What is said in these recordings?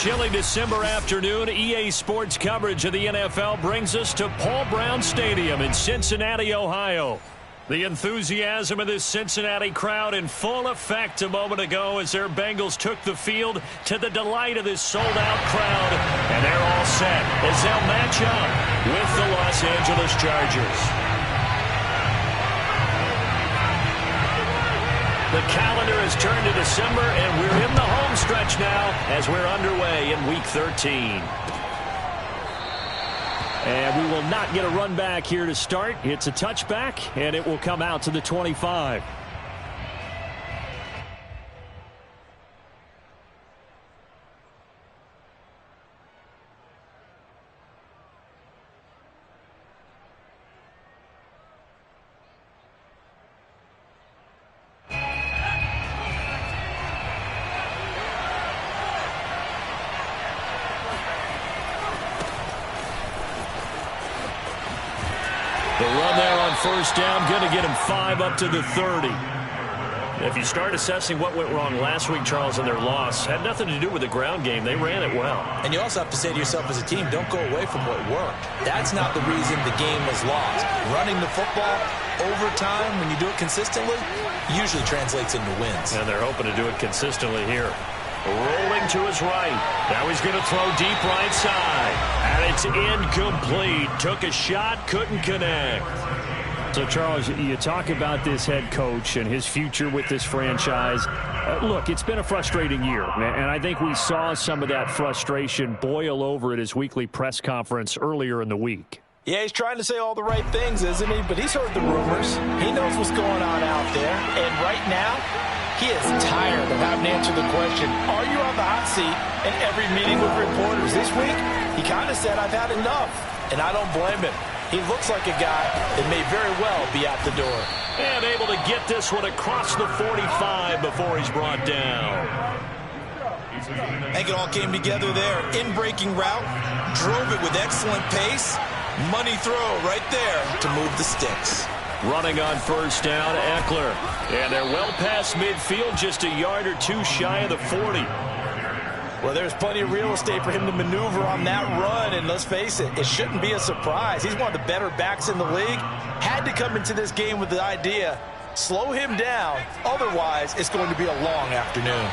chilly December afternoon, EA Sports coverage of the NFL brings us to Paul Brown Stadium in Cincinnati, Ohio. The enthusiasm of this Cincinnati crowd in full effect a moment ago as their Bengals took the field to the delight of this sold-out crowd. And they're all set as they'll match up with the Los Angeles Chargers. The calendar has turned to December, and we're in the home stretch now as we're underway in Week 13. And we will not get a run back here to start. It's a touchback, and it will come out to the 25. The run there on first down, going to get him 5 up to the 30. If you start assessing what went wrong last week, Charles, in their loss, had nothing to do with the ground game. They ran it well. And you also have to say to yourself as a team, don't go away from what worked. That's not the reason the game was lost. Running the football over time, when you do it consistently, usually translates into wins. And they're hoping to do it consistently here. Rolling to his right. Now he's going to throw deep right side. And it's incomplete. Took a shot, couldn't connect. So, Charles, you talk about this head coach and his future with this franchise. Look, it's been a frustrating year, and I think we saw some of that frustration boil over at his weekly press conference earlier in the week. Yeah, he's trying to say all the right things, isn't he? But he's heard the rumors. He knows what's going on out there. And right now, he is tired of having to answer the question, are you on the hot seat in every meeting with reporters? This week, he kind of said, I've had enough. And I don't blame him. He looks like a guy that may very well be out the door. And able to get this one across the 45 before he's brought down. I think it all came together there. In-breaking route, drove it with excellent pace. Money throw right there to move the sticks. Running on first down, Eckler. And they're well past midfield, just a yard or two shy of the 40. Well, there's plenty of real estate for him to maneuver on that run, and let's face it, it shouldn't be a surprise. He's one of the better backs in the league. Had to come into this game with the idea, slow him down, otherwise it's going to be a long afternoon.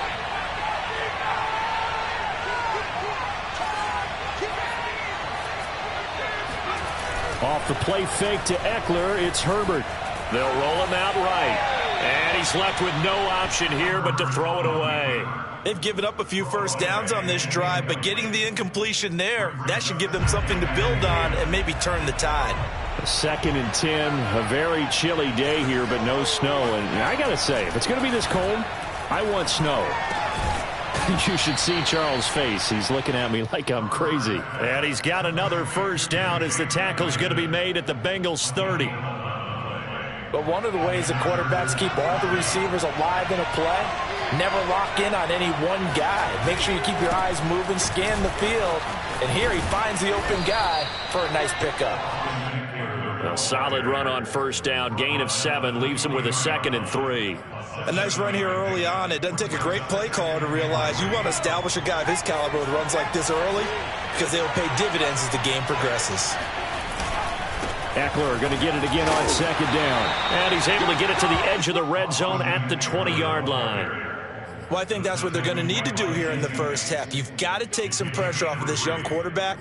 Off the play fake to Eckler, it's Herbert. They'll roll him out right. And he's left with no option here but to throw it away. They've given up a few first downs on this drive, but getting the incompletion there, that should give them something to build on and maybe turn the tide. 2nd and 10, a very chilly day here, but no snow. And I got to say, if it's going to be this cold, I want snow. You should see Charles' face. He's looking at me like I'm crazy. And he's got another first down as the tackle's going to be made at the Bengals 30. But one of the ways the quarterbacks keep all the receivers alive in a play, never lock in on any one guy. Make sure you keep your eyes moving, scan the field, and here he finds the open guy for a nice pickup. A solid run on first down, gain of 7, leaves him with a 2nd and 3. A nice run here early on. It doesn't take a great play caller to realize you want to establish a guy of his caliber with runs like this early because they'll pay dividends as the game progresses. Eckler going to get it again on 2nd down. And he's able to get it to the edge of the red zone at the 20-yard line. Well, I think that's what they're going to need to do here in the first half. You've got to take some pressure off of this young quarterback,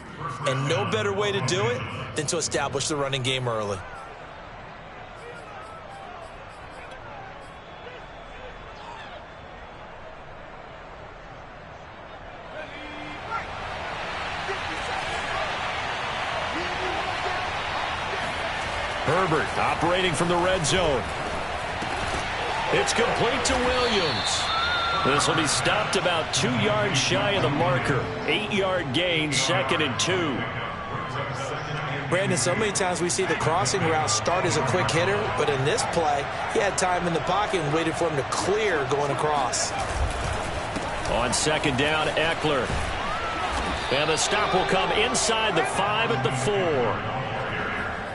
and no better way to do it than to establish the running game early. Herbert operating from the red zone. It's complete to Williams. This will be stopped about 2 yards shy of the marker. 8-yard gain, 2nd and 2. Brandon, so many times we see the crossing route start as a quick hitter, but in this play, he had time in the pocket and waited for him to clear going across. On 2nd down, Eckler. And the stop will come inside the 5 at the 4.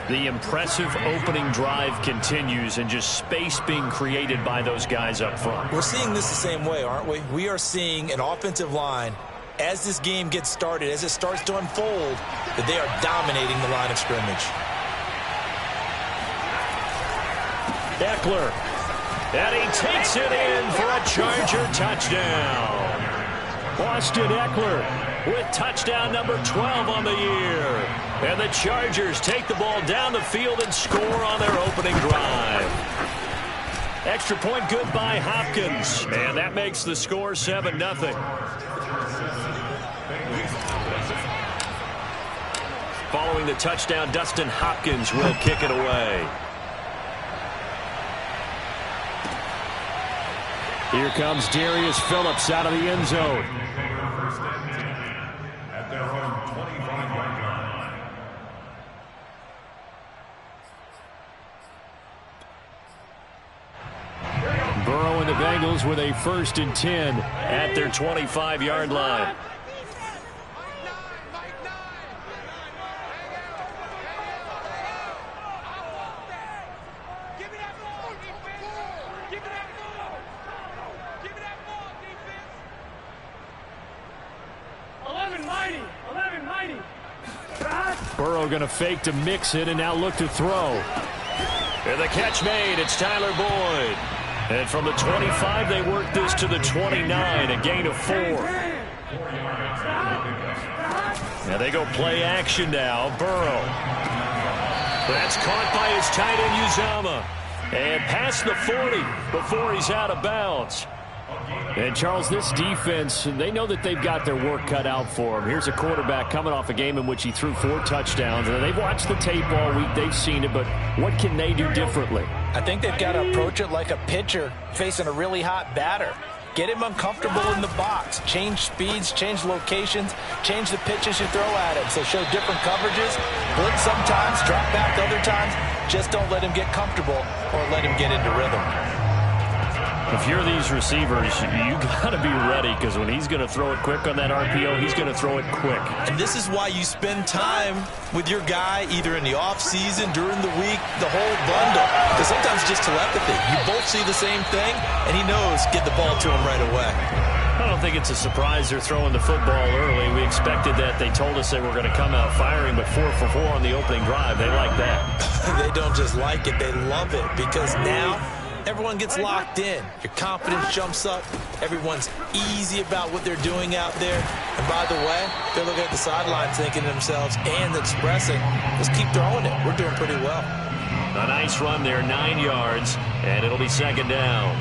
The impressive opening drive continues and just space being created by those guys up front. We're seeing this the same way, aren't we? We are seeing an offensive line as this game gets started, as it starts to unfold, that they are dominating the line of scrimmage. Ekeler. And he takes it in for a Charger touchdown. Austin Ekeler with touchdown number 12 on the year. And the Chargers take the ball down the field and score on their opening drive. Extra point good by Hopkins. And that makes the score 7-0. Following the touchdown, Dustin Hopkins will kick it away. Here comes Darius Phillips out of the end zone. Burrow and the Bengals with a 1st and 10 at their 25-yard line. Burrow going to fake to mix it and now look to throw. And the catch made. It's Tyler Boyd. And from the 25, they work this to the 29, a gain of 4. Now they go play action now. Burrow. That's caught by his tight end, Uzomah. And past the 40 before he's out of bounds. And, Charles, this defense, they know that they've got their work cut out for them. Here's a quarterback coming off a game in which he threw 4 touchdowns. And they've watched the tape all week. They've seen it. But what can they do differently? I think they've got to approach it like a pitcher facing a really hot batter. Get him uncomfortable in the box. Change speeds, change locations, change the pitches you throw at him. So show different coverages. Blitz sometimes, drop back other times. Just don't let him get comfortable or let him get into rhythm. If you're these receivers, you got to be ready, because when he's going to throw it quick on that RPO, he's going to throw it quick. And this is why you spend time with your guy either in the offseason, during the week, the whole bundle. Because sometimes it's just telepathy. You both see the same thing, and he knows get the ball to him right away. I don't think it's a surprise they're throwing the football early. We expected that. They told us they were going to come out firing, but 4 for 4 on the opening drive. They like that. They don't just like it. They love it, because now everyone gets locked in. Your confidence jumps up. Everyone's easy about what they're doing out there. And by the way, they're looking at the sidelines thinking to themselves and expressing, let's keep throwing it. We're doing pretty well. A nice run there, 9 yards, and it'll be 2nd down.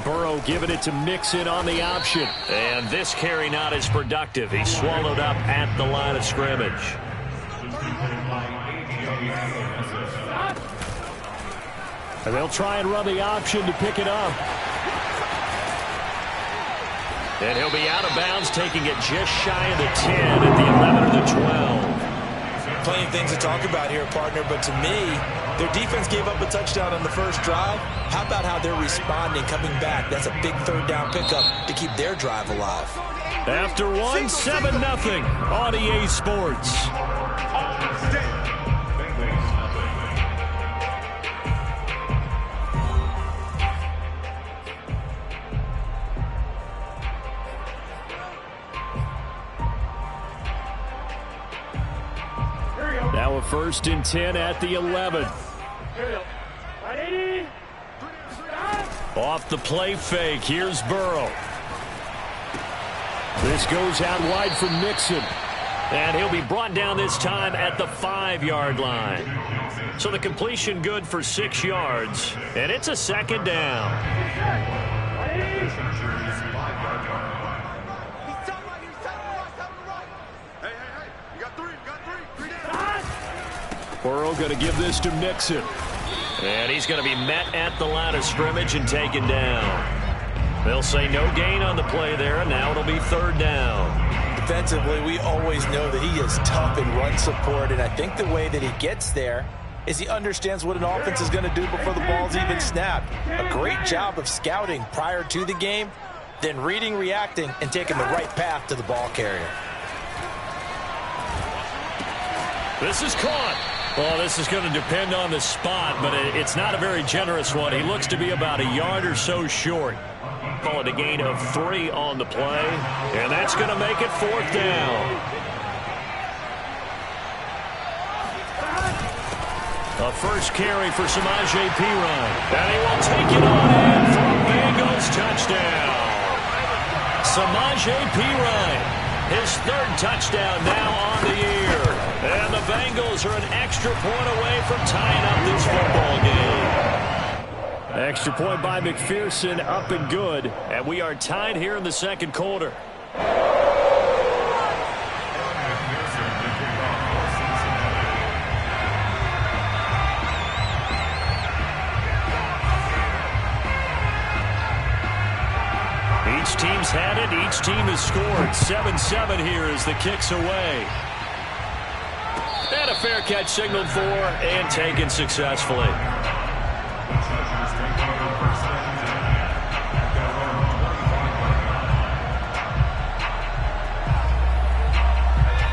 Burrow giving it to Mixon on the option. And this carry not as productive. He's swallowed up at the line of scrimmage. And they'll try and run the option to pick it up. And he'll be out of bounds, taking it just shy of the 10 at the 11 or the 12. Plenty of things to talk about here, partner, but to me, their defense gave up a touchdown on the first drive. How about how they're responding, coming back? That's a big 3rd down pickup to keep their drive alive. After 1, 7-0 on EA Sports. Now a 1st and 10 at the 11. Off the play fake, here's Burrow. This goes out wide for Mixon. And he'll be brought down this time at the 5-yard line. So the completion good for 6 yards. And it's a 2nd down. Burrow going to give this to Mixon. And he's going to be met at the line of scrimmage and taken down. They'll say no gain on the play there, and now it'll be 3rd down. Defensively, we always know that he is tough in run support, and I think the way that he gets there is he understands what an offense is going to do before the ball's even snapped. A great job of scouting prior to the game, then reading, reacting, and taking the right path to the ball carrier. This is caught. Well, this is going to depend on the spot, but it's not a very generous one. He looks to be about a yard or so short. Call it a gain of 3 on the play, and that's going to make it 4th down. A first carry for Samaje Perine. And he will take it on in for a Bengals touchdown. Samaje Perine, his 3rd touchdown now on the year. And the Bengals are an extra point away from tying up this football game. Extra point by McPherson, up and good. And we are tied here in the 2nd quarter. Each team's had it. Each team has scored. 7-7 here as the kick's away. And a fair catch signaled for and taken successfully.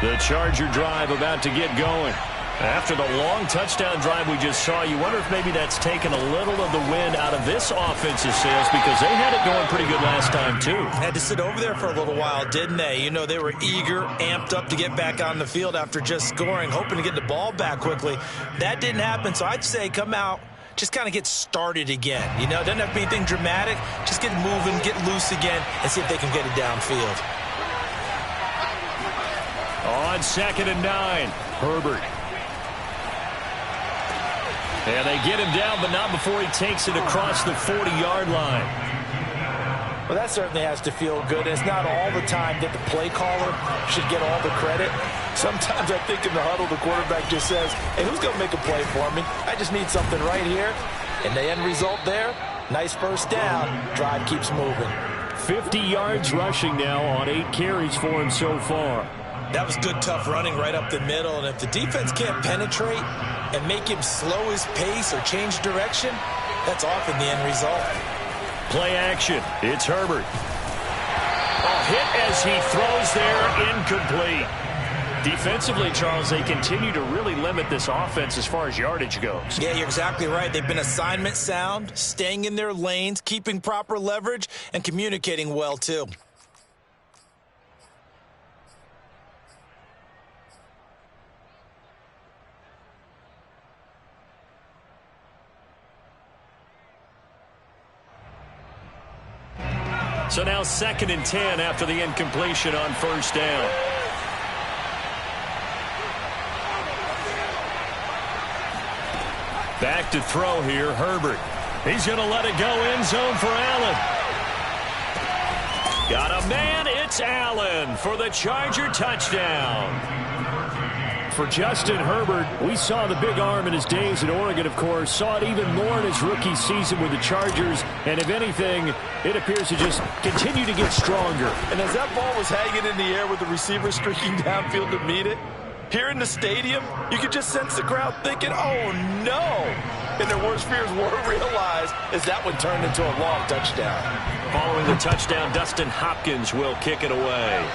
The Charger drive about to get going. After the long touchdown drive we just saw, you wonder if maybe that's taken a little of the wind out of this offensive sails because they had it going pretty good last time, too. Had to sit over there for a little while, didn't they? You know, they were eager, amped up to get back on the field after just scoring, hoping to get the ball back quickly. That didn't happen, so I'd say come out, just kind of get started again. You know, it doesn't have to be anything dramatic. Just get moving, get loose again, and see if they can get it downfield. On 2nd and 9, Herbert. And they get him down, but not before he takes it across the 40-yard line. Well, that certainly has to feel good. It's not all the time that the play caller should get all the credit. Sometimes I think in the huddle, the quarterback just says, hey, who's going to make a play for me? I just need something right here. And the end result there, nice first down. Drive keeps moving. 50 yards rushing now on 8 carries for him so far. That was good, tough running right up the middle. And if the defense can't penetrate and make him slow his pace or change direction, that's often the end result. Play action. It's Herbert. A hit as he throws there, incomplete. Defensively, Charles, they continue to really limit this offense as far as yardage goes. Yeah, you're exactly right. They've been assignment sound, staying in their lanes, keeping proper leverage, and communicating well, too. So now 2nd and 10 after the incompletion on first down. Back to throw here, Herbert. He's going to let it go end zone for Allen. Got a man, it's Allen for the Charger touchdown. For Justin Herbert, we saw the big arm in his days at Oregon, of course. Saw it even more in his rookie season with the Chargers. And if anything, it appears to just continue to get stronger. And as that ball was hanging in the air with the receiver streaking downfield to meet it, here in the stadium, you could just sense the crowd thinking, oh, no. And their worst fears were realized as that one turned into a long touchdown. Following the touchdown, Dustin Hopkins will kick it away.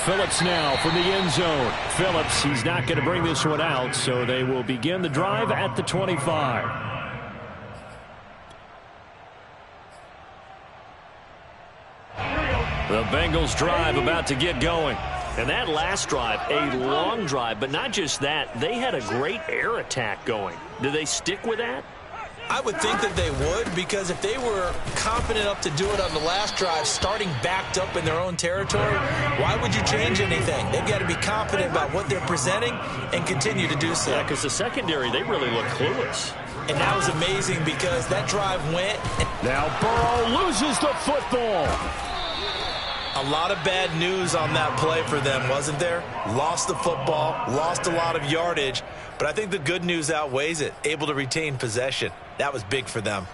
Phillips now from the end zone. Phillips, he's not going to bring this one out, so they will begin the drive at the 25. The Bengals drive about to get going. And that last drive, a long drive, but not just that, they had a great air attack going. Do they stick with that? I would think that they would, because if they were confident enough to do it on the last drive, starting backed up in their own territory, why would you change anything? They've got to be confident about what they're presenting and continue to do so. Yeah, because the secondary, they really look clueless. And that was amazing because that drive went. Now Burrow loses the football. A lot of bad news on that play for them, wasn't there? Lost the football, lost a lot of yardage, but I think the good news outweighs it. Able to retain possession. That was big for them.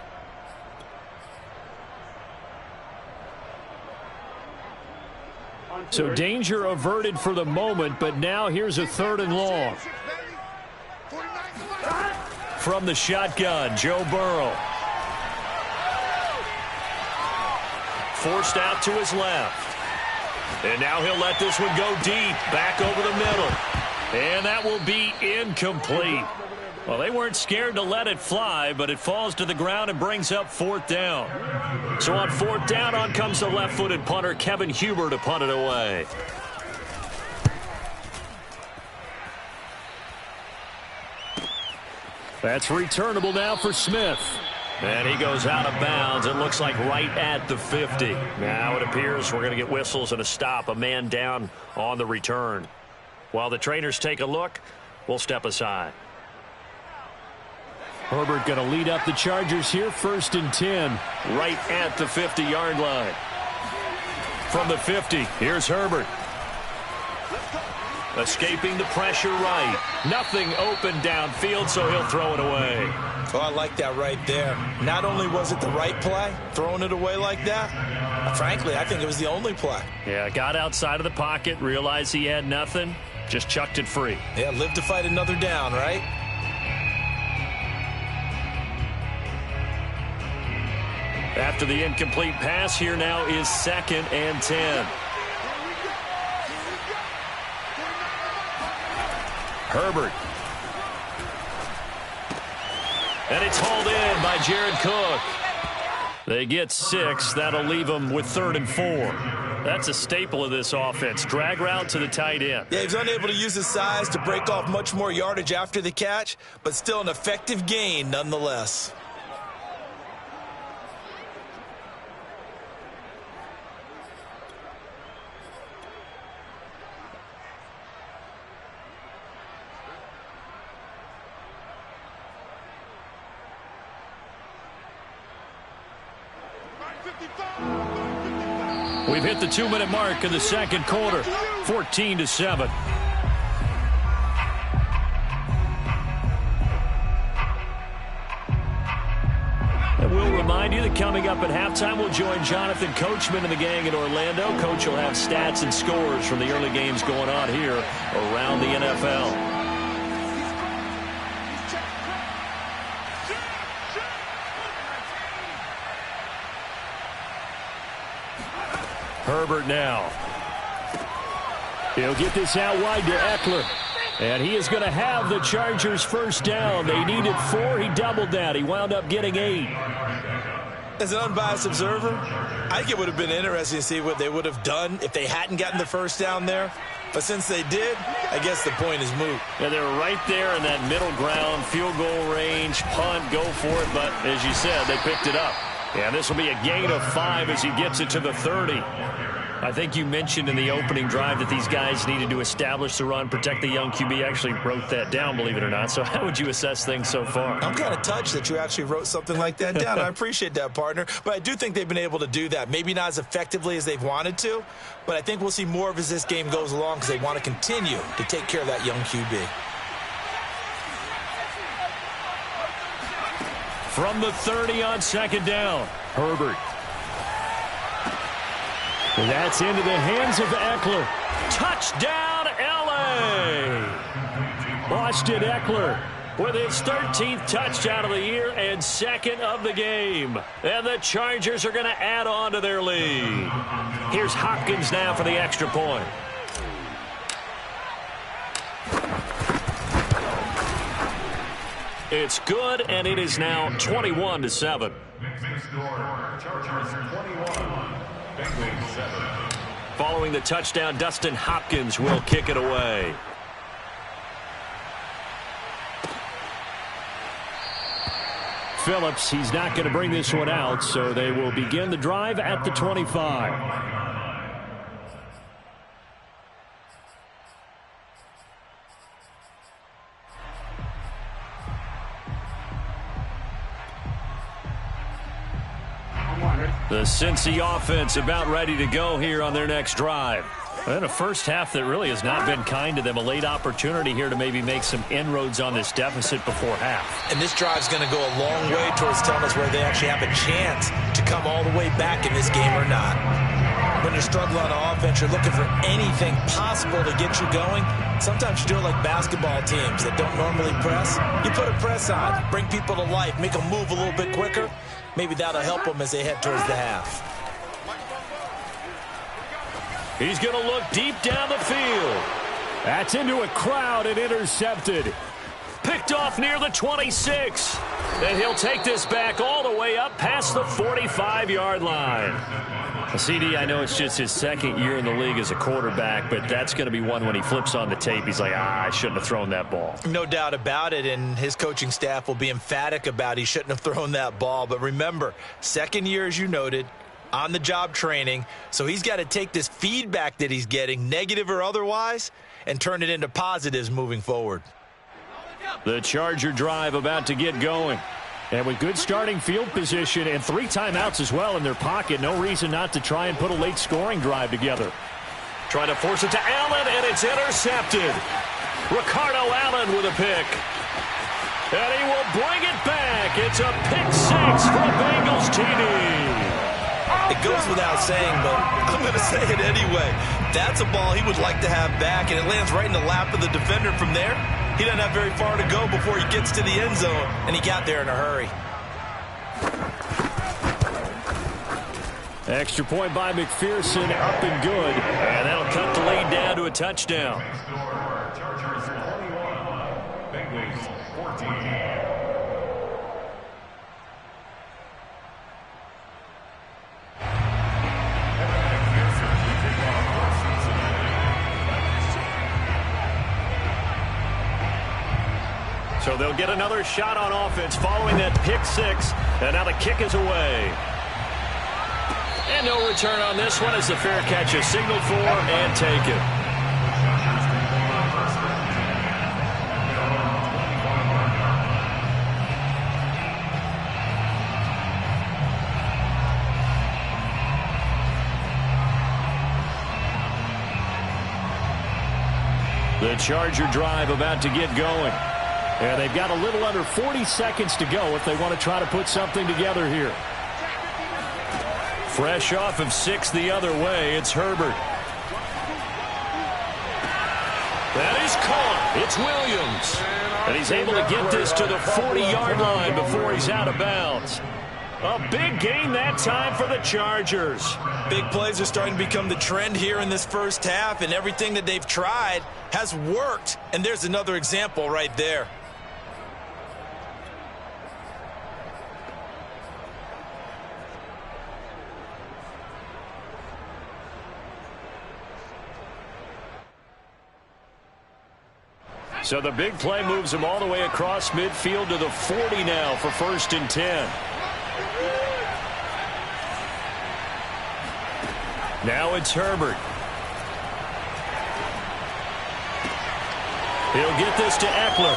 So danger averted for the moment, but now here's a 3rd and long. From the shotgun, Joe Burrow. Forced out to his left. And now he'll let this one go deep, back over the middle. And that will be incomplete. Well, they weren't scared to let it fly, but it falls to the ground and brings up 4th down. So on 4th down, on comes the left-footed punter, Kevin Huber, to punt it away. That's returnable now for Smith. And he goes out of bounds. It looks like right at the 50. Now it appears we're going to get whistles and a stop. A man down on the return. While the trainers take a look, we'll step aside. Herbert going to lead up the Chargers here, 1st and 10. Right at the 50-yard line. From the 50, here's Herbert. Escaping the pressure right. Nothing open downfield, so he'll throw it away. Oh, I like that right there. Not only was it the right play, throwing it away like that, frankly, I think it was the only play. Yeah, got outside of the pocket, realized he had nothing, just chucked it free. Yeah, live to fight another down, right? After the incomplete pass, here now is 2nd and 10. Herbert. And it's hauled in by Jared Cook. They get 6. That'll leave them with 3rd and 4. That's a staple of this offense. Drag route to the tight end. Yeah, he's unable to use his size to break off much more yardage after the catch, but still an effective gain nonetheless. We've hit the 2-minute mark in the 2nd quarter, 14-7. And we'll remind you that coming up at halftime, we'll join Jonathan Coachman and the gang in Orlando. Coach will have stats and scores from the early games going on here around the NFL. Herbert now. He'll get this out wide to Eckler. And he is going to have the Chargers' 1st down. They needed 4. He doubled that. He wound up getting 8. As an unbiased observer, I think it would have been interesting to see what they would have done if they hadn't gotten the 1st down there. But since they did, I guess the point is moot. Yeah, they were right there in that middle ground, field goal range, punt, go for it. But as you said, they picked it up. Yeah, this will be a gain of 5 as he gets it to the 30. I think you mentioned in the opening drive that these guys needed to establish the run, protect the young QB. Actually wrote that down, believe it or not. So how would you assess things so far? I'm kind of touched that you actually wrote something like that down. I appreciate that, partner. But I do think they've been able to do that. Maybe not as effectively as they've wanted to, but I think we'll see more of as this game goes along because they want to continue to take care of that young QB. From the 30 on 2nd down, Herbert. And that's into the hands of Eckler. Touchdown, L.A. Austin Eckler with his 13th touchdown of the year and 2nd of the game. And the Chargers are going to add on to their lead. Here's Hopkins now for the extra point. It's good, and it is now 21-7. Following the touchdown, Dustin Hopkins will kick it away. Phillips, he's not going to bring this one out, so they will begin the drive at the 25. The Cincy offense about ready to go here on their next drive. And a first half that really has not been kind to them. A late opportunity here to maybe make some inroads on this deficit before half. And this drive's going to go a long way towards telling us whether they actually have a chance to come all the way back in this game or not. When you're struggling on offense, you're looking for anything possible to get you going. Sometimes you do it like basketball teams that don't normally press. You put a press on, bring people to life, make them move a little bit quicker. Maybe that'll help them as they head towards the half. He's going to look deep down the field. That's into a crowd and intercepted. Picked off near the 26. And he'll take this back all the way up past the 45-yard line. CD, I know it's just his second year in the league as a quarterback, but that's going to be one when he flips on the tape. He's like, I shouldn't have thrown that ball. No doubt about it, and his coaching staff will be emphatic about he shouldn't have thrown that ball. But remember, second year, as you noted, on-the-job training, so he's got to take this feedback that he's getting, negative or otherwise, and turn it into positives moving forward. The Charger drive about to get going. And with good starting field position and 3 timeouts as well in their pocket, no reason not to try and put a late scoring drive together. Trying to force it to Allen, and it's intercepted. Ricardo Allen with a pick. And he will bring it back. It's a pick 6 for a Bengals TD. It goes without saying, but I'm going to say it anyway. That's a ball he would like to have back, and it lands right in the lap of the defender from there. He doesn't have very far to go before he gets to the end zone, and he got there in a hurry. Extra point by McPherson, up and good. And that'll cut the lead down to a touchdown. Chargers 21, Bengals 14. So they'll get another shot on offense following that pick 6. And now the kick is away. And no return on this one as the fair catch is signaled for and taken. The Charger drive about to get going. And they've got a little under 40 seconds to go if they want to try to put something together here. Fresh off of 6 the other way, it's Herbert. That is caught. It's Williams. And he's able to get this to the 40-yard line before he's out of bounds. A big gain that time for the Chargers. Big plays are starting to become the trend here in this first half, and everything that they've tried has worked. And there's another example right there. So the big play moves him all the way across midfield to the 40 now for 1st and 10. Now it's Herbert. He'll get this to Eckler.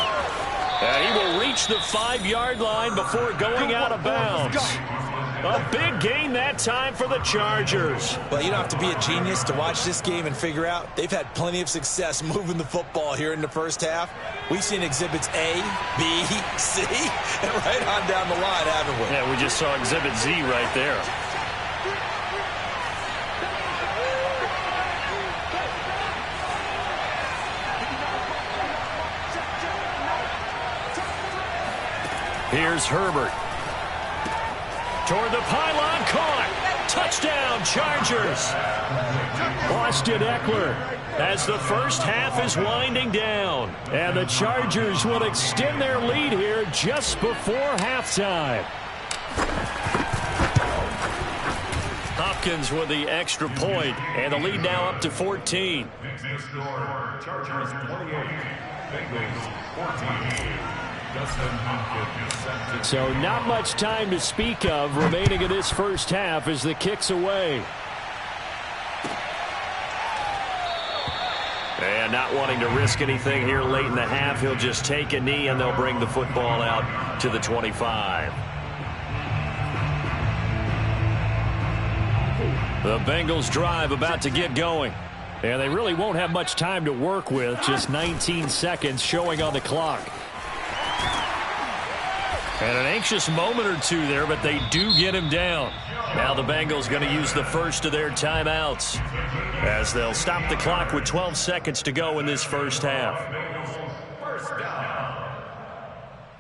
And he will reach the 5-yard line before going out of bounds. A big gain that time for the Chargers. Well, you don't have to be a genius to watch this game and figure out they've had plenty of success moving the football here in the first half. We've seen exhibits A, B, C, and right on down the line, haven't we? Yeah, we just saw exhibit Z right there. Here's Herbert. Toward the pylon, caught. Touchdown, Chargers. Austin Eckler as the first half is winding down. And the Chargers will extend their lead here just before halftime. Hopkins with the extra point, and the lead now up to 14. Chargers 28, Bengals 14. So not much time to speak of remaining in this first half as the kick's away. And not wanting to risk anything here late in the half, he'll just take a knee and they'll bring the football out to the 25. The Bengals drive about to get going. And they really won't have much time to work with, just 19 seconds showing on the clock. And an anxious moment or two there, but they do get him down. Now the Bengals going to use the first of their timeouts as they'll stop the clock with 12 seconds to go in this first half. First down.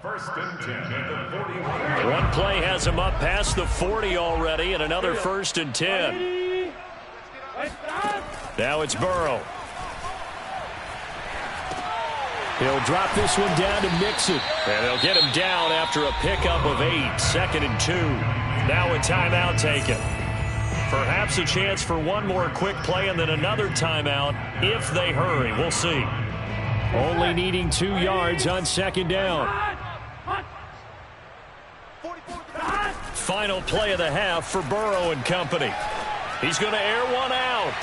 First and 10 at the 41. One play has him up past the 40 already, and another first and 10. Now it's Burrow. He'll drop this one down to Mixon. And they'll get him down after a pickup of 8. 2nd and 2. Now a timeout taken. Perhaps a chance for one more quick play and then another timeout if they hurry. We'll see. Only needing 2 yards on 2nd down. Final play of the half for Burrow and company. He's going to air one out.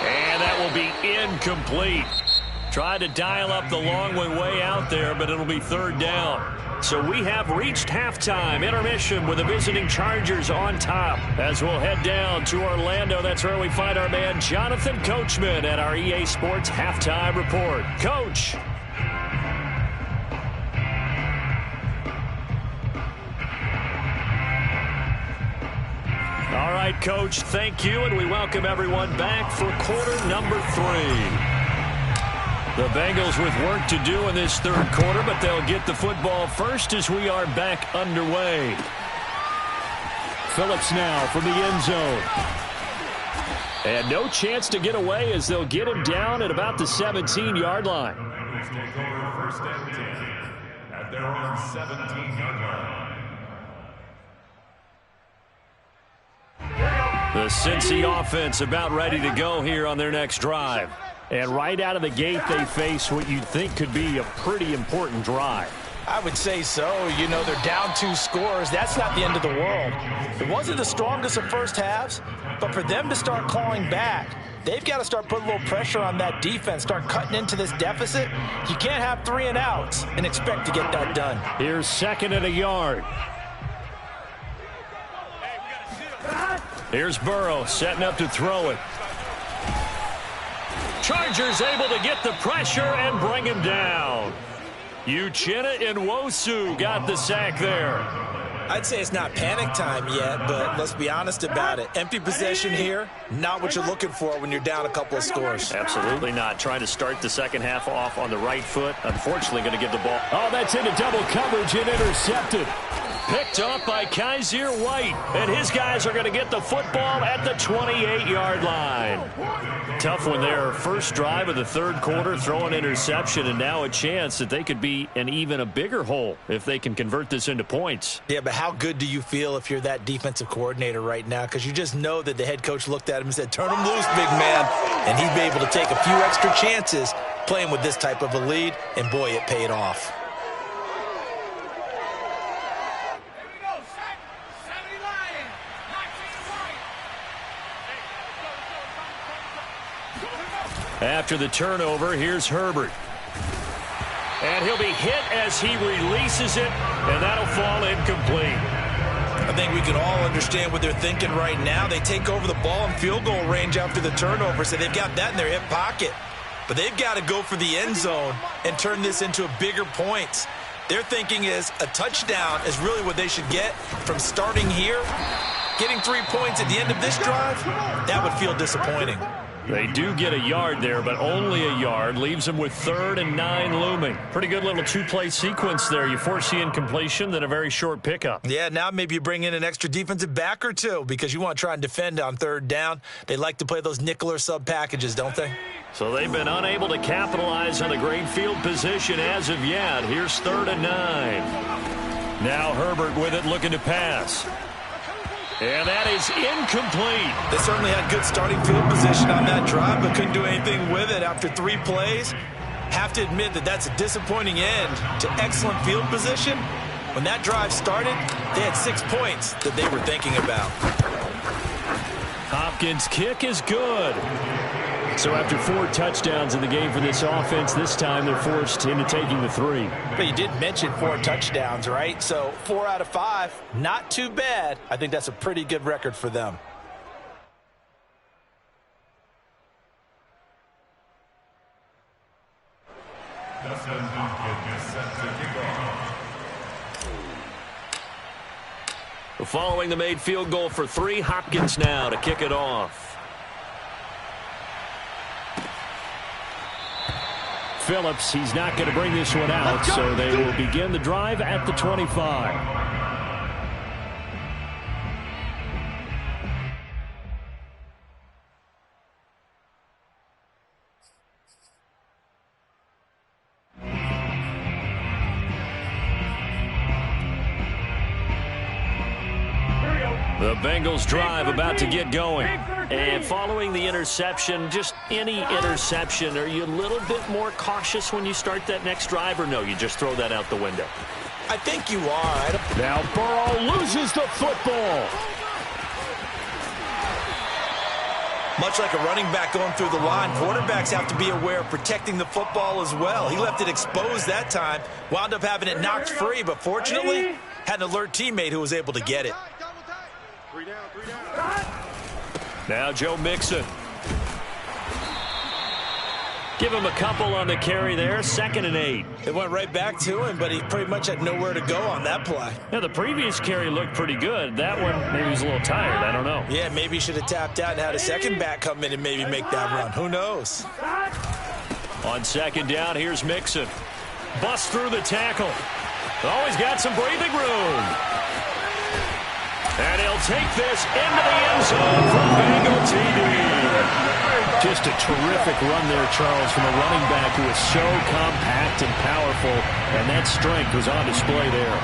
And that will be incomplete. Tried to dial up the long way out there, but it'll be 3rd down. So we have reached halftime. Intermission with the visiting Chargers on top. As we'll head down to Orlando, that's where we find our man Jonathan Coachman at our EA Sports Halftime Report. Coach. All right, Coach, thank you, and we welcome everyone back for quarter number 3. The Bengals with work to do in this 3rd quarter, but they'll get the football first as we are back underway. Phillips now from the end zone. And no chance to get away as they'll get him down at about the 17-yard line. Bengals take over 1st and 10 at their own 17-yard line. The Cincy offense about ready to go here on their next drive. And right out of the gate, they face what you'd think could be a pretty important drive. I would say so. You know, they're down 2 scores. That's not the end of the world. It wasn't the strongest of first halves, but for them to start clawing back, they've got to start putting a little pressure on that defense, start cutting into this deficit. You can't have 3 and outs and expect to get that done. Here's 2nd and a yard. Here's Burrow setting up to throw it. Chargers able to get the pressure and bring him down. Uchenna Nwosu got the sack there. I'd say it's not panic time yet, but let's be honest about it. Empty possession here, not what you're looking for when you're down a couple of scores. Absolutely not. Trying to start the second half off on the right foot. Unfortunately, going to give the ball. Oh, that's into double coverage and intercepted. Picked up by Kaiser White. And his guys are going to get the football at the 28-yard line. Tough one there. First drive of the 3rd quarter, throw an interception, and now a chance that they could be in even a bigger hole if they can convert this into points. Yeah, but how good do you feel if you're that defensive coordinator right now? Because you just know that the head coach looked at him and said, turn him loose, big man. And he'd be able to take a few extra chances playing with this type of a lead, and boy, it paid off. After the turnover, here's Herbert. And he'll be hit as he releases it, and that'll fall incomplete. I think we can all understand what they're thinking right now. They take over the ball in field goal range after the turnover, so they've got that in their hip pocket. But they've got to go for the end zone and turn this into a bigger points. Their thinking is a touchdown is really what they should get from starting here. Getting 3 points at the end of this drive, that would feel disappointing. They do get a yard there, but only a yard. Leaves them with 3rd and 9 looming. Pretty good little 2-play sequence there. You force the incompletion, then a very short pickup. Yeah, now maybe you bring in an extra defensive back or 2 because you want to try and defend on 3rd down. They like to play those nickel or sub packages, don't they? So they've been unable to capitalize on the great field position as of yet. Here's 3rd and 9. Now Herbert with it, looking to pass. And that is incomplete. They certainly had good starting field position on that drive, but couldn't do anything with it after 3 plays. Have to admit that that's a disappointing end to excellent field position. When that drive started, they had 6 points that they were thinking about. Hopkins' kick is good. So after 4 touchdowns in the game for this offense, this time they're forced into taking the 3. But you did mention 4 touchdowns, right? So 4 out of 5, not too bad. I think that's a pretty good record for them. Dustin Hopkins set to kick off. Following the made field goal for 3, Hopkins now to kick it off. Phillips, he's not going to bring this one out, so they will begin the drive at the 25. The Bengals drive about to get going. And following the interception, just any interception, are you a little bit more cautious when you start that next drive, or no, you just throw that out the window? I think you are. Now Burrow loses the football. Much like a running back going through the line, quarterbacks have to be aware of protecting the football as well. He left it exposed that time, wound up having it knocked free, but fortunately, had an alert teammate who was able to get it. Now Joe Mixon. Give him a couple on the carry there. 2nd and 8. It went right back to him, but he pretty much had nowhere to go on that play. Now, the previous carry looked pretty good. That one, maybe he was a little tired. I don't know. Yeah, maybe he should have tapped out and had a second back come in and maybe make that run. Who knows? On 2nd down, here's Mixon. Busts through the tackle. Oh, he's got some breathing room. And he'll take this into the end zone for Bengal TD. Just a terrific run there, Charles, from a running back who is so compact and powerful, and that strength was on display there.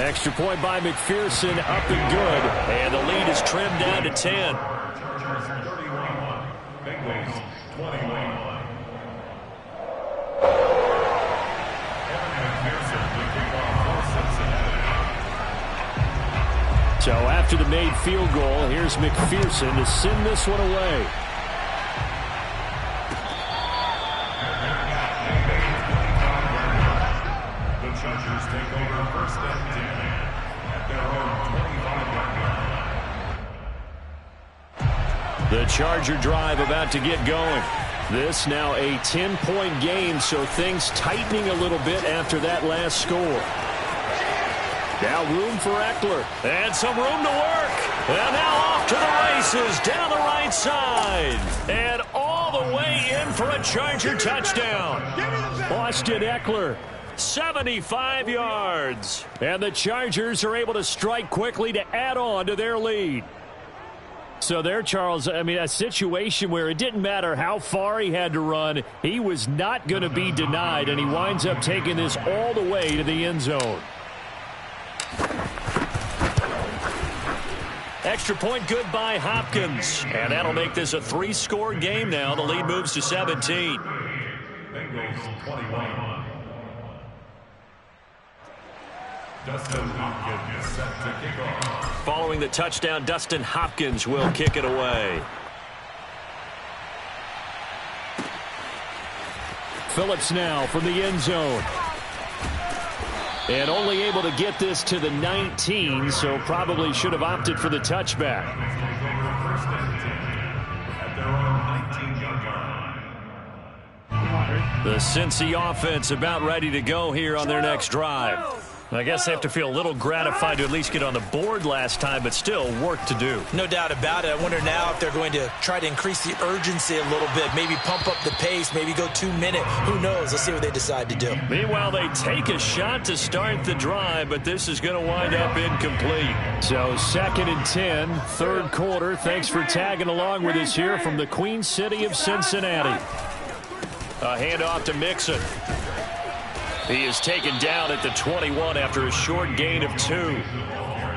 Extra point by McPherson, up and good, and the lead is trimmed down to 10. Chargers 31, Bengals 21. So after the made field goal, here's McPherson to send this one away. The Chargers take over 1st and 10 at their own 25-yard line. The Charger drive about to get going. This now a 10-point game, so things tightening a little bit after that last score. Now room for Eckler. And some room to work. And now off to the races down the right side. And all the way in for a Charger touchdown. Austin Eckler, 75 yards. And the Chargers are able to strike quickly to add on to their lead. So there, Charles, I mean, a situation where it didn't matter how far he had to run. He was not going to be denied, and he winds up taking this all the way to the end zone. Extra point good by Hopkins. And that'll make this a 3-score game now. The lead moves to 17. Bengals 21. Dustin Hopkins set to kick off. Following the touchdown, Dustin Hopkins will kick it away. Phillips now from the end zone. And only able to get this to the 19, so probably should have opted for the touchback. The Cincy offense about ready to go here on their next drive. I guess they have to feel a little gratified to at least get on the board last time, but still work to do. No doubt about it. I wonder now if they're going to try to increase the urgency a little bit, maybe pump up the pace, maybe go 2-minute. Who knows? Let's see what they decide to do. Meanwhile, they take a shot to start the drive, but this is going to wind up incomplete. So 2nd and 10, 3rd quarter. Thanks for tagging along with us here from the Queen City of Cincinnati. A handoff to Mixon. He is taken down at the 21 after a short gain of 2.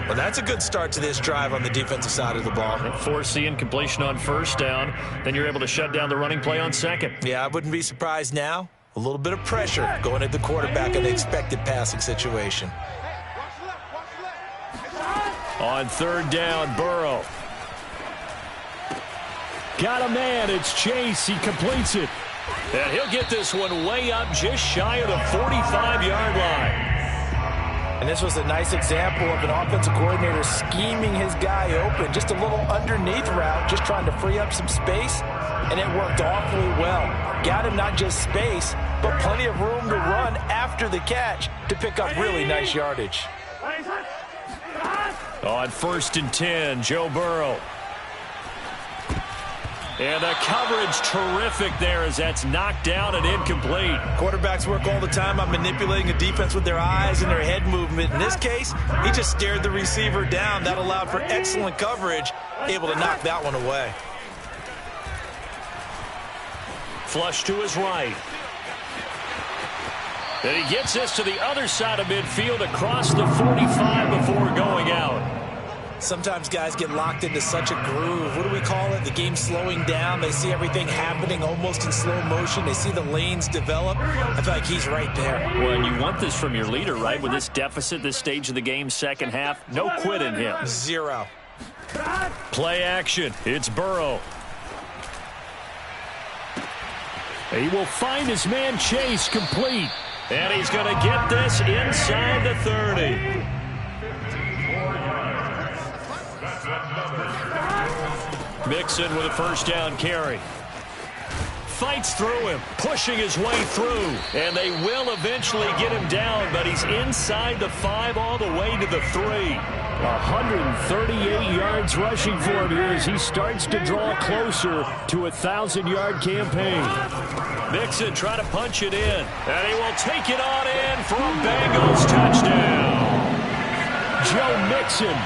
Well, that's a good start to this drive on the defensive side of the ball. Force the incompletion on 1st down. Then you're able to shut down the running play on 2nd. Yeah, I wouldn't be surprised now. A little bit of pressure going at the quarterback in the expected passing situation. On 3rd down, Burrow. Got a man. It's Chase. He completes it. And he'll get this one way up just shy of the 45-yard line. And this was a nice example of an offensive coordinator scheming his guy open. Just a little underneath route, just trying to free up some space, and it worked awfully well. Got him not just space, but plenty of room to run after the catch to pick up really nice yardage. On 1st and 10, Joe Burrow. And the coverage terrific there as that's knocked down and incomplete. Quarterbacks work all the time on manipulating a defense with their eyes and their head movement. In this case, he just stared the receiver down. That allowed for excellent coverage, able to knock that one away. Flush to his right. And he gets this to the other side of midfield across the 45 before going out. Sometimes guys get locked into such a groove. What do we call it? The game slowing down. They see everything happening almost in slow motion. They see the lanes develop. I feel like he's right there. Well, and you want this from your leader, right? With this deficit, this stage of the game, second half, no quit in him. Zero. Play action. It's Burrow. He will find his man Chase complete. And he's going to get this inside the 30. Mixon with a first down carry. Fights through him, pushing his way through. And they will eventually get him down, but he's inside the 5 all the way to the 3. 138 yards rushing for him here as he starts to draw closer to a 1,000-yard campaign. Mixon trying to punch it in. And he will take it on in for a Bengals touchdown. Joe Mixon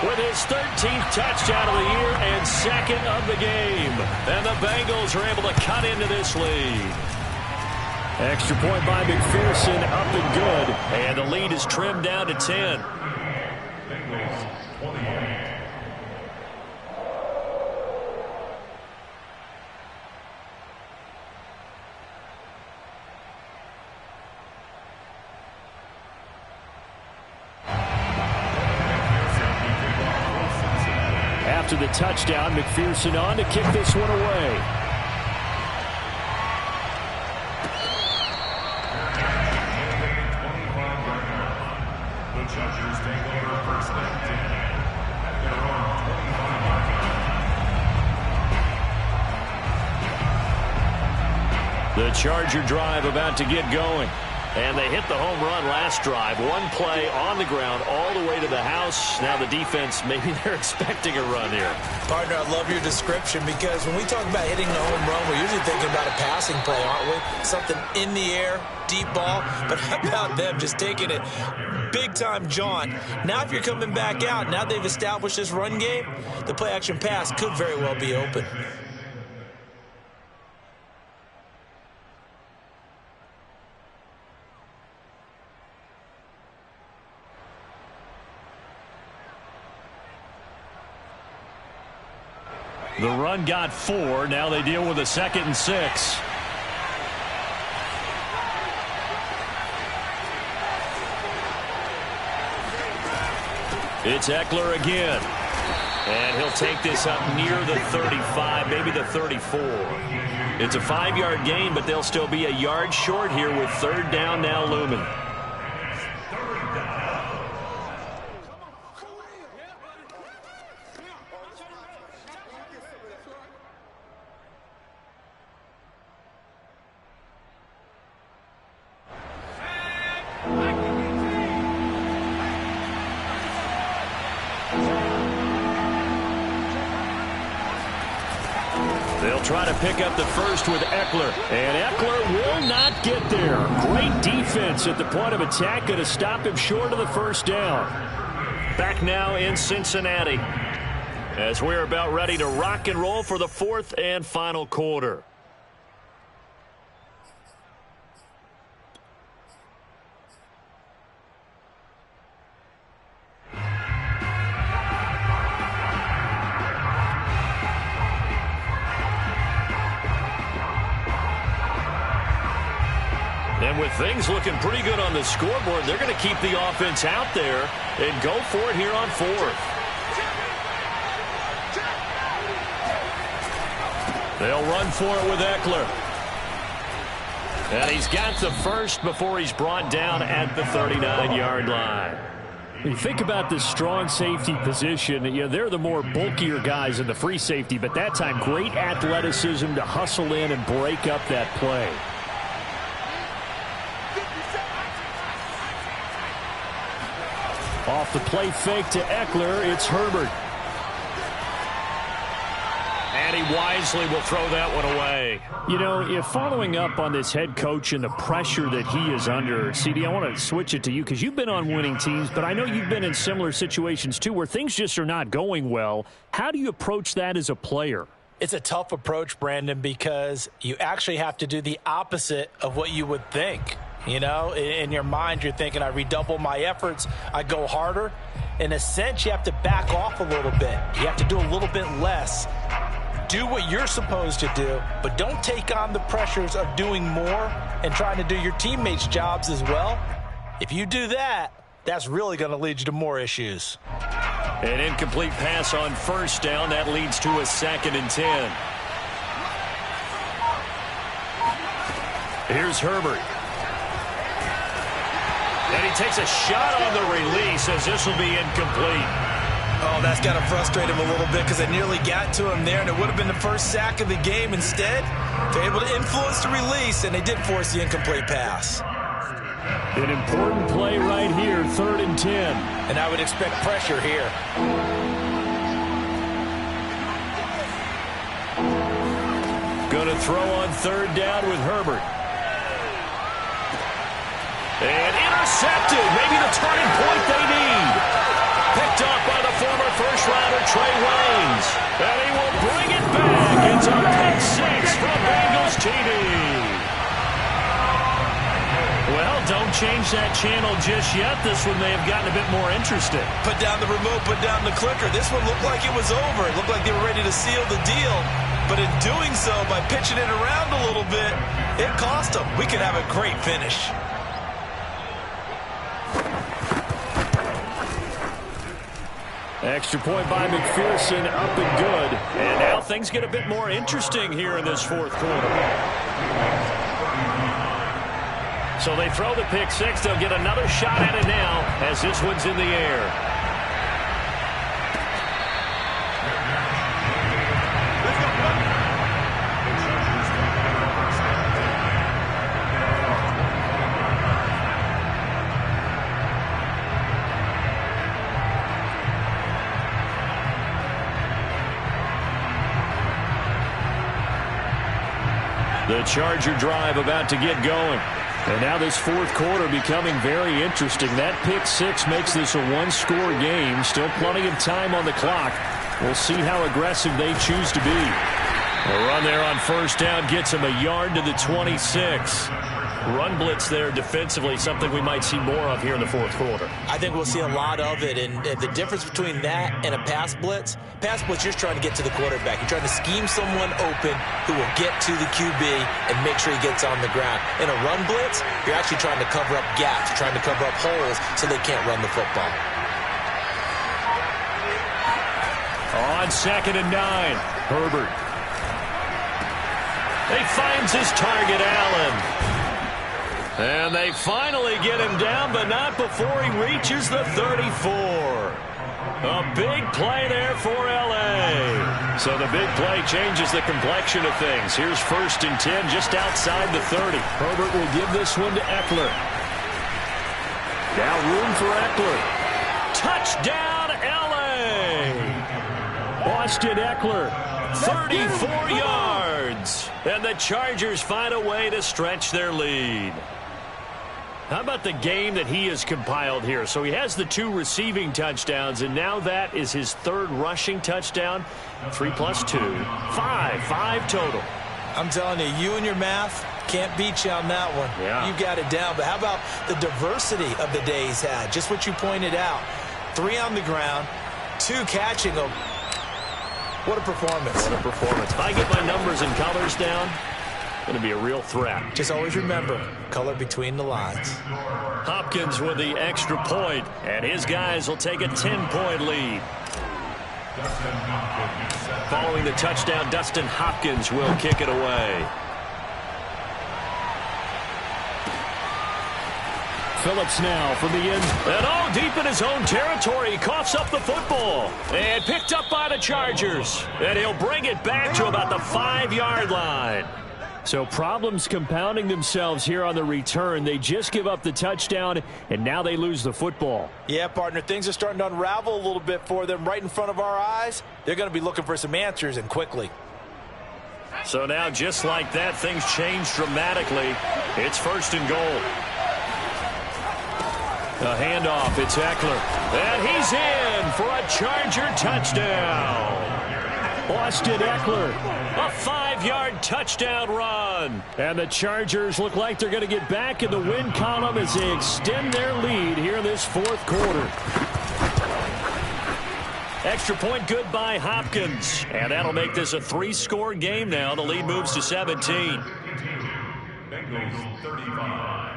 with his 13th touchdown of the year and 2nd of the game. And the Bengals are able to cut into this lead. Extra point by McPherson, up and good. And the lead is trimmed down to 10. After the touchdown, McPherson on to kick this one away. The Chargers take over 1st and 10. The Charger drive about to get going. And they hit the home run last drive. One play on the ground all the way to the house. Now the defense, maybe they're expecting a run here. Partner, I love your description because when we talk about hitting the home run, we're usually thinking about a passing play, aren't we? Something in the air, deep ball. But how about them just taking it big-time jaunt? Now if you're coming back out, now they've established this run game, the play-action pass could very well be open. The run got 4. Now they deal with a 2nd and 6. It's Eckler again. And he'll take this up near the 35, maybe the 34. It's a 5-yard gain, but they'll still be a yard short here with 3rd down now looming. They'll try to pick up the first with Eckler. And Eckler will not get there. Great defense at the point of attack. Going to stop him short of the first down. Back now in Cincinnati as we're about ready to rock and roll for the 4th and final quarter. And with things looking pretty good on the scoreboard, they're going to keep the offense out there and go for it here on 4th. They'll run for it with Eckler. And he's got the first before he's brought down at the 39-yard line. You think about the strong safety position, they're the more bulkier guys in the free safety, but that time great athleticism to hustle in and break up that play. Off the play fake to Ekeler, it's Herbert. And he wisely will throw that one away. If following up on this head coach and the pressure that he is under, CD, I want to switch it to you because you've been on winning teams, but I know you've been in similar situations too where things just are not going well. How do you approach that as a player? It's a tough approach, Brandon, because you actually have to do the opposite of what you would think. In your mind, you're thinking, I redouble my efforts, I go harder. In a sense, you have to back off a little bit. You have to do a little bit less. Do what you're supposed to do, but don't take on the pressures of doing more and trying to do your teammates' jobs as well. If you do that, that's really going to lead you to more issues. An incomplete pass on first down. That leads to a 2nd and 10. Here's Herbert. And he takes a shot on the release as this will be incomplete. Oh, that's got to frustrate him a little bit because they nearly got to him there, and it would have been the first sack of the game. Instead, they're able to influence the release, and they did force the incomplete pass. An important play right here, 3rd and 10. And I would expect pressure here. Going to throw on 3rd down with Herbert. And intercepted. Maybe the turning point they need. Picked up by the former first-rounder Trey Waynes. And he will bring it back. It's a pick 6 from Bengals TD. Well, don't change that channel just yet. This one may have gotten a bit more interesting. Put down the remote, put down the clicker. This one looked like it was over. It looked like they were ready to seal the deal. But in doing so, by pitching it around a little bit, it cost them. We could have a great finish. Extra point by McPherson, up and good. And now things get a bit more interesting here in this 4th quarter. So they throw the pick 6. They'll get another shot at it now as this one's in the air. The Charger drive about to get going. And now this 4th quarter becoming very interesting. That pick 6 makes this a one-score game. Still plenty of time on the clock. We'll see how aggressive they choose to be. A run there on first down gets him a yard to the 26. Run blitz there defensively, something we might see more of here in the 4th quarter. I think we'll see a lot of it, and the difference between that and a pass blitz, you're trying to get to the quarterback. You're trying to scheme someone open who will get to the QB and make sure he gets on the ground. In a run blitz, you're actually trying to cover up gaps, trying to cover up holes so they can't run the football. On 2nd and 9, Herbert. He finds his target, Allen. And they finally get him down, but not before he reaches the 34. A big play there for L.A. So the big play changes the complexion of things. Here's 1st and 10 just outside the 30. Herbert will give this one to Ekeler. Now room for Ekeler. Touchdown, L.A. Austin Ekeler. 34 yards. And the Chargers find a way to stretch their lead. How about the game that he has compiled here? So he has the 2 receiving touchdowns, and now that is his 3rd rushing touchdown. 3 plus 2, 5 total. I'm telling you, you and your math can't beat you on that one. Yeah. You got it down. But how about the diversity of the day he's had? Just what you pointed out. 3 on the ground, 2 catching them. What a performance. What a performance. If I get my numbers and colors down, going to be a real threat. Just always remember, color between the lines. Hopkins with the extra point, and his guys will take a 10-point lead. Following the touchdown, Dustin Hopkins will kick it away. Phillips now from the end. And all deep in his own territory. He coughs up the football. And picked up by the Chargers. And he'll bring it back to about the 5-yard line. So problems compounding themselves here on the return. They just give up the touchdown, and now they lose the football. Yeah, partner, things are starting to unravel a little bit for them right in front of our eyes. They're going to be looking for some answers, and quickly. So now, just like that, things change dramatically. It's 1st and goal. A handoff, it's Eckler. And he's in for a Charger touchdown. Austin Eckler, a 5-yard touchdown run. And the Chargers look like they're going to get back in the win column as they extend their lead here in this 4th quarter. Extra point good by Hopkins. And that'll make this a 3-score game now. The lead moves to 17. Bengals 35.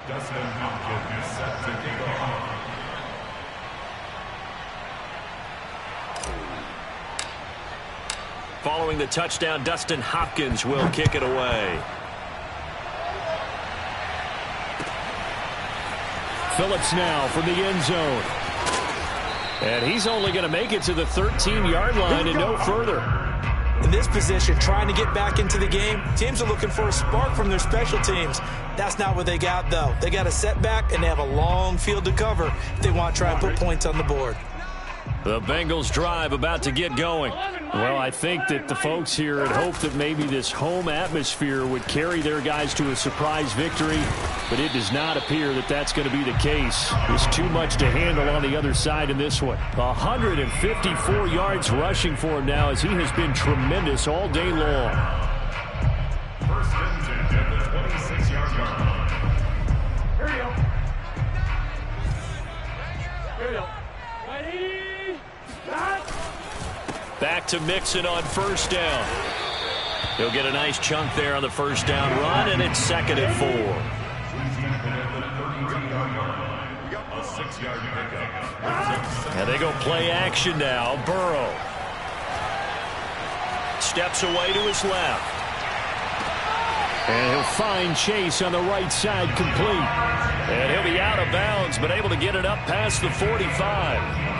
Dustin Hopkins is set to kick off. Following the touchdown, Dustin Hopkins will kick it away. Phillips now from the end zone. And he's only going to make it to the 13-yard line and no further. In this position, trying to get back into the game, teams are looking for a spark from their special teams. That's not what they got, though. They got a setback, and they have a long field to cover if they want to try and put points on the board. The Bengals drive about to get going. Well, I think that the folks here had hoped that maybe this home atmosphere would carry their guys to a surprise victory, but it does not appear that that's going to be the case. There's too much to handle on the other side in this one. 154 yards rushing for him now as he has been tremendous all day long. 1st and 10 at the 26-yard line. Here we go. Here we go. Ready? Start. Back to Mixon on 1st down. He'll get a nice chunk there on the 1st down run, and it's 2nd and 4. A 6-yard pickup. And they go play action now. Burrow steps away to his left. And he'll find Chase on the right side complete. And he'll be out of bounds, but able to get it up past the 45.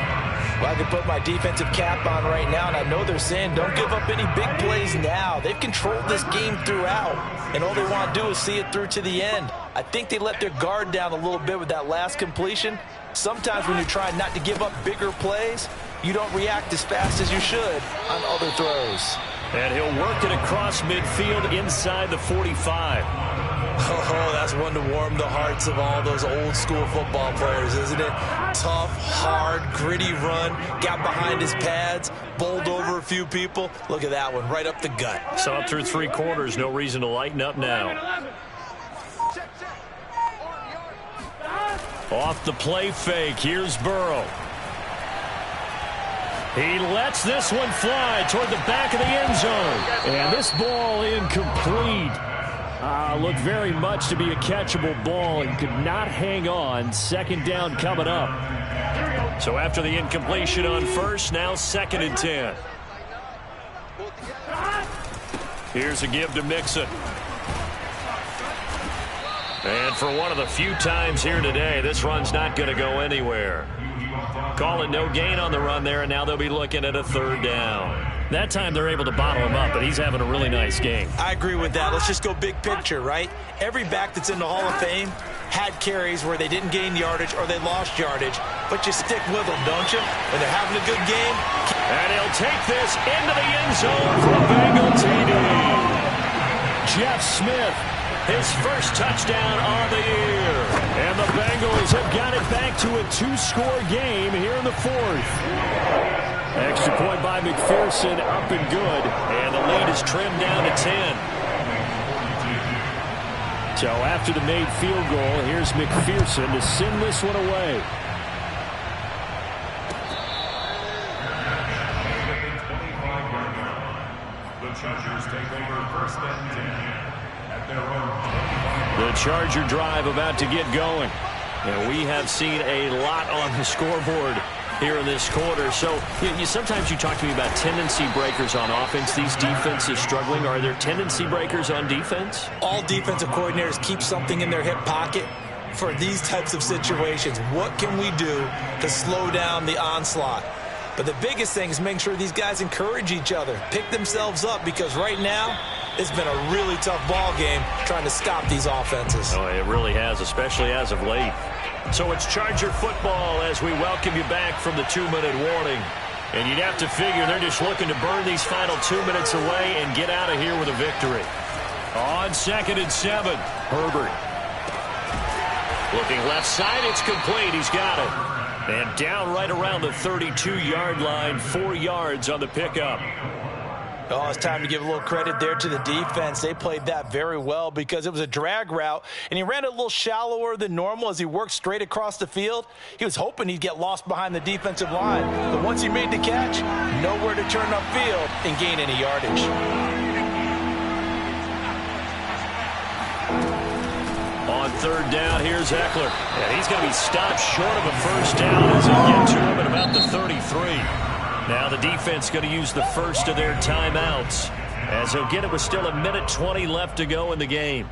Well, I can put my defensive cap on right now, and I know they're saying don't give up any big plays now. They've controlled this game throughout, and all they want to do is see it through to the end. I think they let their guard down a little bit with that last completion. Sometimes when you're trying not to give up bigger plays, you don't react as fast as you should on other throws. And he'll work it across midfield inside the 45. Oh, that's one to warm the hearts of all those old school football players, isn't it? Tough, hard, gritty run, got behind his pads, bowled over a few people. Look at that one, right up the gut. So up through 3 quarters, no reason to lighten up now. Off the play fake, here's Burrow. He lets this one fly toward the back of the end zone. And this ball incomplete. Looked very much to be a catchable ball and could not hang on. 2nd down coming up. So after the incompletion on 1st, now 2nd and 10. Here's a give to Mixon. And for one of the few times here today, this run's not going to go anywhere. Call it no gain on the run there, and now they'll be looking at a 3rd down. That time they're able to bottle him up, but he's having a really nice game. I agree with that. Let's just go big picture, right? Every back that's in the Hall of Fame had carries where they didn't gain yardage or they lost yardage, but you stick with them, don't you? When they're having a good game. And he'll take this into the end zone for a Bengal TD. Jeff Smith, his first touchdown on the year. And the Bengals have got it back to a 2-score game here in the 4th. Extra point by McPherson, up and good. And the lead is trimmed down to 10. So after the made field goal, here's McPherson to send this one away. The Chargers take over 1st and 10 at their own. The Charger drive about to get going. And we have seen a lot on the scoreboard here in this quarter. So sometimes you talk to me about tendency breakers on offense. These defenses struggling. Are there tendency breakers on defense? All defensive coordinators keep something in their hip pocket for these types of situations. What can we do to slow down the onslaught? But the biggest thing is making sure these guys encourage each other, pick themselves up, because right now it's been a really tough ball game trying to stop these offenses. Oh, it really has, especially as of late. So it's Charger football as we welcome you back from the 2-minute warning. And you'd have to figure they're just looking to burn these final 2 minutes away and get out of here with a victory. On 2nd and 7, Herbert. Looking left side, it's complete. He's got it. And down right around the 32-yard line, 4 yards on the pickup. Oh, it's time to give a little credit there to the defense. They played that very well because it was a drag route, and he ran it a little shallower than normal as he worked straight across the field. He was hoping he'd get lost behind the defensive line, but once he made the catch, nowhere to turn upfield and gain any yardage. On 3rd down, here's Eckler. And he's going to be stopped short of a first down as he'll get to him at about the 33. Now the defense going to use the first of their timeouts as he'll get it with still 1:20 left to go in the game.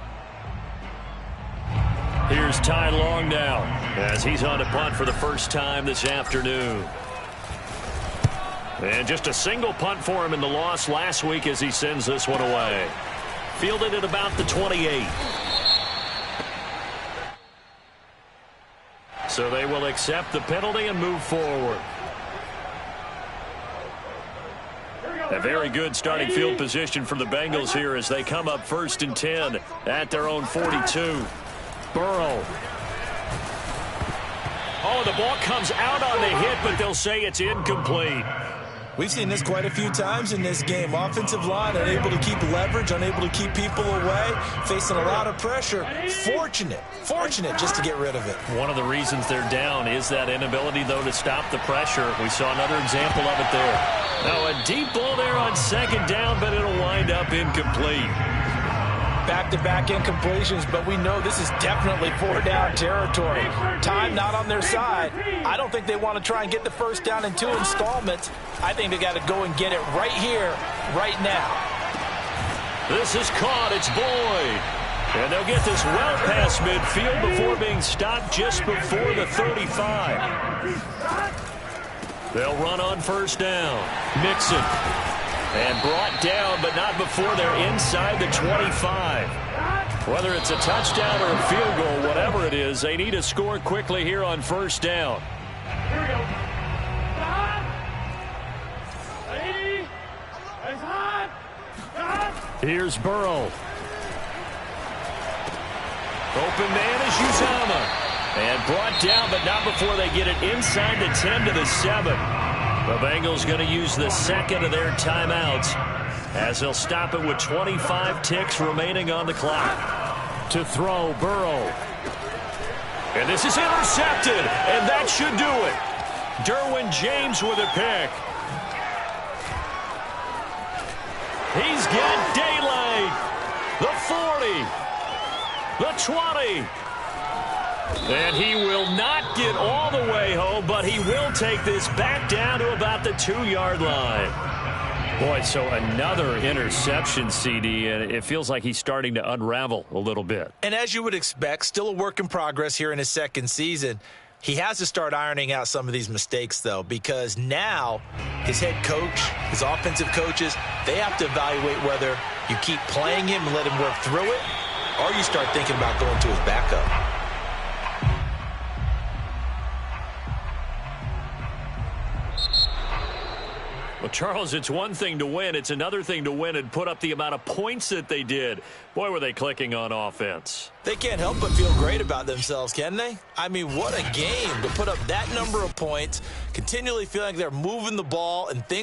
Here's Ty Long now as he's on to punt for the first time this afternoon. And just a single punt for him in the loss last week as he sends this one away. Fielded at about the 28. So they will accept the penalty and move forward. A very good starting field position for the Bengals here as they come up 1st and 10 at their own 42. Burrow. Oh, the ball comes out on the hit, but they'll say it's incomplete. We've seen this quite a few times in this game. Offensive line unable to keep leverage, unable to keep people away, facing a lot of pressure. Fortunate just to get rid of it. One of the reasons they're down is that inability, though, to stop the pressure. We saw another example of it there. Now a deep ball there on 2nd down, but it'll wind up incomplete. Back-to-back incompletions, but we know this is definitely 4-down territory. Time not on their side. I don't think they want to try and get the first down in 2 installments. I think they got to go and get it right here, right now. This is caught. It's Boyd. And they'll get this well past midfield before being stopped just before the 35. They'll run on 1st down. Mixon. And brought down, but not before they're inside the 25. Whether it's a touchdown or a field goal, whatever it is, they need to score quickly here on 1st down. Here we go. Stop. Ready. It's hot. Stop. Here's Burrow. Open man is Uzomah. And brought down, but not before they get it inside the 10 to the 7. The Bengals going to use the 2nd of their timeouts as they'll stop it with 25 ticks remaining on the clock. To throw, Burrow. And this is intercepted, and that should do it. Derwin James with a pick. He's got daylight. The 40. The 20. And he will not get all the way home, but he will take this back down to about the 2-yard line. Boy, so another interception, CD, and it feels like he's starting to unravel a little bit. And as you would expect, still a work in progress here in his 2nd season. He has to start ironing out some of these mistakes, though, because now his head coach, his offensive coaches, they have to evaluate whether you keep playing him and let him work through it, or you start thinking about going to his backup. Well, Charles, it's one thing to win. It's another thing to win and put up the amount of points that they did. Boy, were they clicking on offense. They can't help but feel great about themselves, can they? I mean, what a game to put up that number of points, continually feeling like they're moving the ball and things